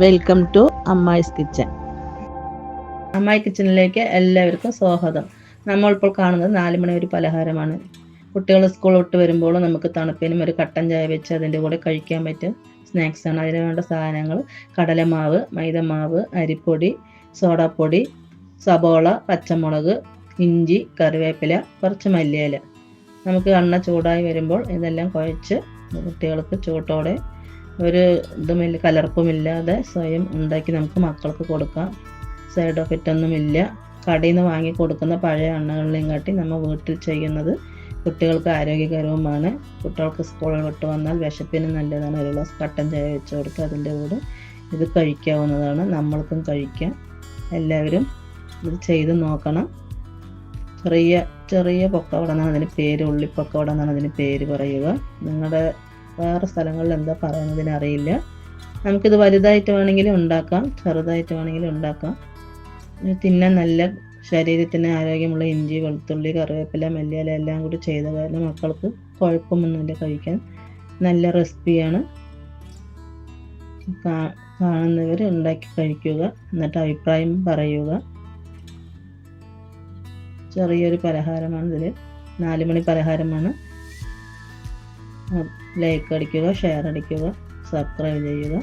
Welcome to അമ്മായിസ് kitchen. അമ്മായി കിച്ചണിലേക്ക് എല്ലാവർക്കും സ്വാഗതം. നമ്മളിപ്പോൾ കാണുന്നത് 4 മണി ഒരു പലഹാരമാണ്. കുട്ടികൾ സ്കൂൾ വിട്ട് വരുമ്പോൾ നമുക്ക് തണുപ്പിനും ഒരു കട്ടൻ ചായ വെച്ച് അതിൻ്റെ കൂടെ കഴിക്കാൻ പറ്റും സ്നാക്സാണ്. അതിന് വേണ്ട സാധനങ്ങൾ: കടലമാവ്, മൈദമാവ്, അരിപ്പൊടി, സോഡാപ്പൊടി, സബോള, പച്ചമുളക്, ഇഞ്ചി, കറിവേപ്പില, കുറച്ച് മല്ലിയില. നമുക്ക് എണ്ണ ചൂടായി വരുമ്പോൾ ഇതെല്ലാം കുഴച്ച് കുട്ടികൾക്ക് ചൂട്ടോടെ ഒരു ഇതുമില്ല, കലർപ്പുമില്ലാതെ സ്വയം ഉണ്ടാക്കി നമുക്ക് മക്കൾക്ക് കൊടുക്കാം. സൈഡ് എഫക്റ്റ് ഒന്നുമില്ല. കടയിൽ നിന്ന് വാങ്ങി കൊടുക്കുന്ന പഴയ എണ്ണകളിലും കാട്ടി നമ്മൾ വീട്ടിൽ ചെയ്യുന്നത് കുട്ടികൾക്ക് ആരോഗ്യകരവുമാണ്. കുട്ടികൾക്ക് സ്കൂളിൽ വിട്ട് വന്നാൽ വിശപ്പിന് നല്ലതാണ്. ഒരു ഗ്ലാസ് കട്ടൻ ചായ വെച്ച് കൊടുക്കുക, അതിൻ്റെ കൂടെ ഇത് കഴിക്കാവുന്നതാണ്. നമ്മൾക്കും കഴിക്കാം. എല്ലാവരും ഇത് ചെയ്ത് നോക്കണം. ചെറിയ ചെറിയ പൊക്കവട എന്നാണ് അതിന് പേര്, ഉള്ളിപ്പൊക്കവട എന്നാണ് അതിന് പേര് പറയുക. നിങ്ങളുടെ വേറെ സ്ഥലങ്ങളിൽ എന്താ പറയുന്നതിന് അറിയില്ല. നമുക്കിത് വലുതായിട്ട് വേണമെങ്കിലും ഉണ്ടാക്കാം, ചെറുതായിട്ട് വേണമെങ്കിലും ഉണ്ടാക്കാം. തിന്നാൻ നല്ല ശരീരത്തിന് ആരോഗ്യമുള്ള ഇഞ്ചി, വെളുത്തുള്ളി, കറിവേപ്പില, മല്ലിയില എല്ലാം കൂടി ചെയ്ത കാരണം മക്കൾക്ക് കുഴപ്പമൊന്നുമില്ല. കഴിക്കാൻ നല്ല റെസിപ്പിയാണ്. കാണുന്നവർ ഉണ്ടാക്കി കഴിക്കുക, എന്നിട്ട് അഭിപ്രായം പറയുക. ചെറിയൊരു പലഹാരമാണ് ഇതിൽ, 4 മണി പലഹാരമാണ്. ലൈക്ക് അടിക്കുക, ഷെയർ അടിക്കുക, സബ്സ്ക്രൈബ് ചെയ്യുക.